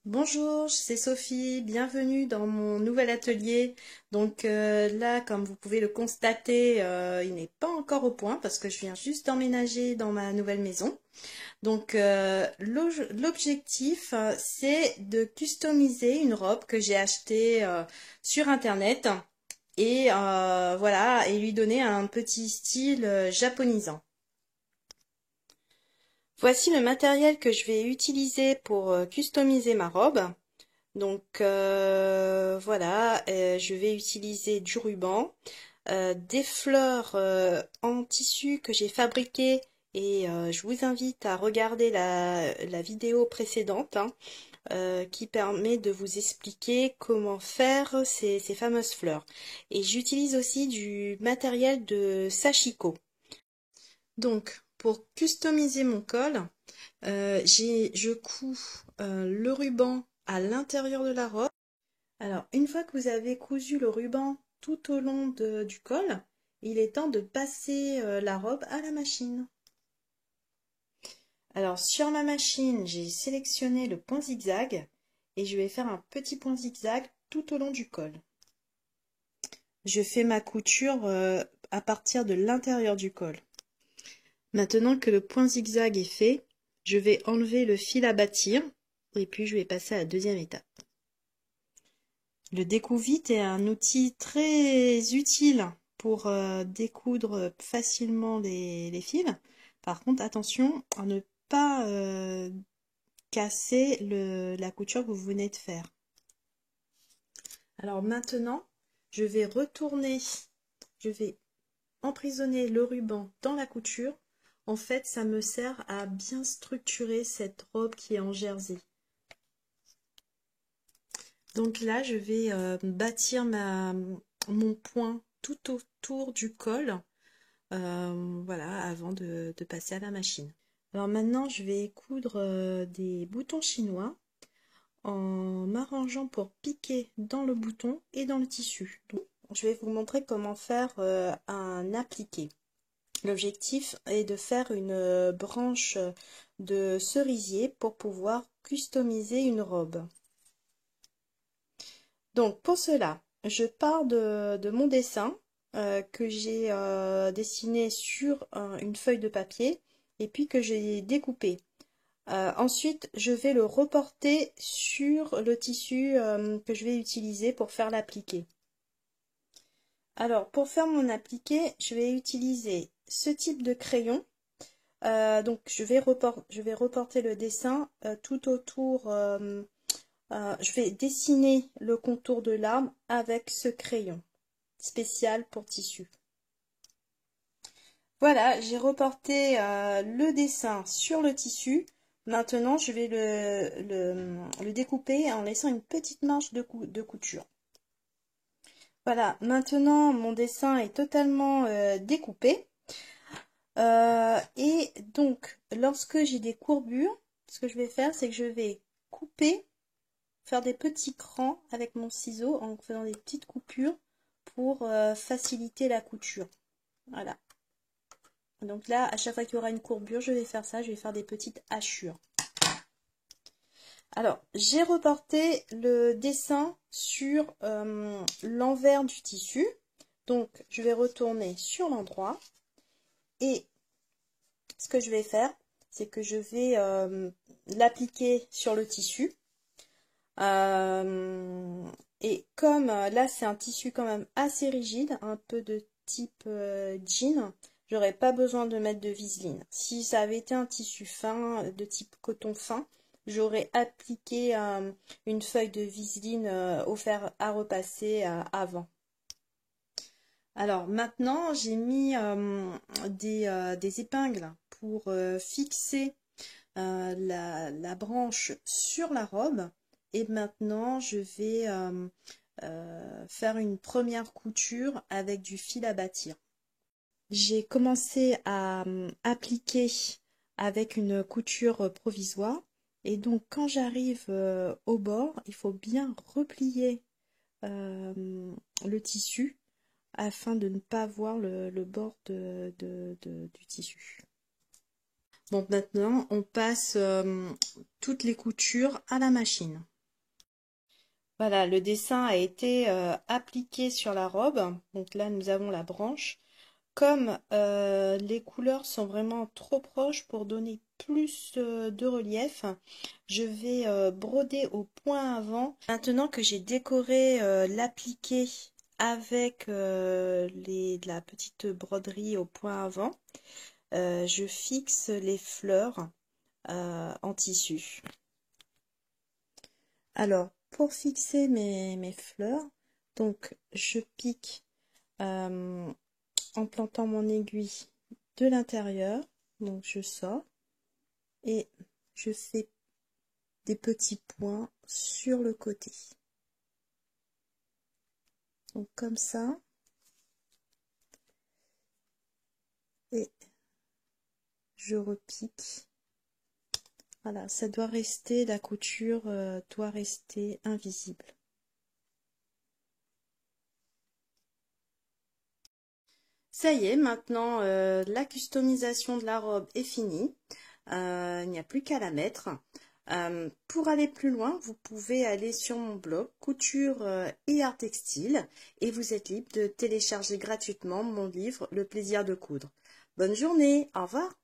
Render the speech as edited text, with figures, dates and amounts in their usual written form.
Bonjour, c'est Sophie, bienvenue dans mon nouvel atelier. Là, comme vous pouvez le constater, il n'est pas encore au point parce que je viens juste d'emménager dans ma nouvelle maison. L'objectif, c'est de customiser une robe que j'ai achetée sur Internet et lui donner un petit style japonisant. Voici le matériel que je vais utiliser pour customiser ma robe. Je vais utiliser du ruban, des fleurs en tissu que j'ai fabriqué et je vous invite à regarder la vidéo précédente qui permet de vous expliquer comment faire ces fameuses fleurs. Et j'utilise aussi du matériel de Sashiko. Pour customiser mon col, je couds le ruban à l'intérieur de la robe. Alors, une fois que vous avez cousu le ruban tout au long du col, il est temps de passer la robe à la machine. Alors, sur ma machine, j'ai sélectionné le point zigzag et je vais faire un petit point zigzag tout au long du col. Je fais ma couture à partir de l'intérieur du col. Maintenant que le point zigzag est fait, je vais enlever le fil à bâtir et puis je vais passer à la deuxième étape. Le découvite est un outil très utile pour découdre facilement les fils. Par contre, attention à ne pas casser la couture que vous venez de faire. Alors maintenant, je vais emprisonner le ruban dans la couture. En fait, ça me sert à bien structurer cette robe qui est en jersey. Donc là, je vais bâtir mon point tout autour du col, avant de passer à la machine. Alors maintenant, je vais coudre des boutons chinois en m'arrangeant pour piquer dans le bouton et dans le tissu. Donc, je vais vous montrer comment faire un appliqué. L'objectif est de faire une branche de cerisier pour pouvoir customiser une robe. Donc pour cela, je pars de mon dessin que j'ai dessiné sur une feuille de papier et puis que j'ai découpé. Ensuite, je vais le reporter sur le tissu que je vais utiliser pour faire l'appliqué. Alors, pour faire mon appliqué, je vais utiliser ce type de crayon. Je vais reporter le dessin tout autour. Je vais dessiner le contour de l'arbre avec ce crayon spécial pour tissu. Voilà, j'ai reporté le dessin sur le tissu. Maintenant, je vais le découper en laissant une petite marge de couture. Voilà, maintenant mon dessin est totalement découpé. Et donc, lorsque j'ai des courbures, ce que je vais faire, c'est que je vais couper, faire des petits crans avec mon ciseau en faisant des petites coupures pour faciliter la couture. Voilà. Donc là, à chaque fois qu'il y aura une courbure, je vais faire ça, je vais faire des petites hachures. Alors, j'ai reporté le dessin sur l'envers du tissu. Donc, je vais retourner sur l'endroit. Et ce que je vais faire, c'est que je vais l'appliquer sur le tissu. Et comme là, c'est un tissu quand même assez rigide, un peu de type jean, j'aurais pas besoin de mettre de viseline. Si ça avait été un tissu fin, de type coton fin, j'aurais appliqué une feuille de viseline au fer à repasser avant. Alors maintenant, j'ai mis des épingles pour fixer la branche sur la robe. Et maintenant, je vais faire une première couture avec du fil à bâtir. J'ai commencé à appliquer avec une couture provisoire. Et donc, quand j'arrive au bord, il faut bien replier le tissu afin de ne pas voir le bord du tissu. Bon, maintenant, on passe toutes les coutures à la machine. Voilà, le dessin a été appliqué sur la robe. Donc là, nous avons la branche. Comme les couleurs sont vraiment trop proches pour donner plus de relief, je vais broder au point avant. Maintenant que j'ai décoré l'appliqué avec de la petite broderie au point avant, je fixe les fleurs en tissu. Alors, pour fixer mes fleurs, donc je pique en plantant mon aiguille de l'intérieur, donc je sors et je fais des petits points sur le côté. Donc comme ça, et je repique. Voilà, ça doit rester, la couture doit rester invisible. Ça y est, maintenant la customisation de la robe est finie. Il n'y a plus qu'à la mettre. Pour aller plus loin, vous pouvez aller sur mon blog Couture et Art Textile et vous êtes libre de télécharger gratuitement mon livre Le plaisir de coudre. Bonne journée, au revoir.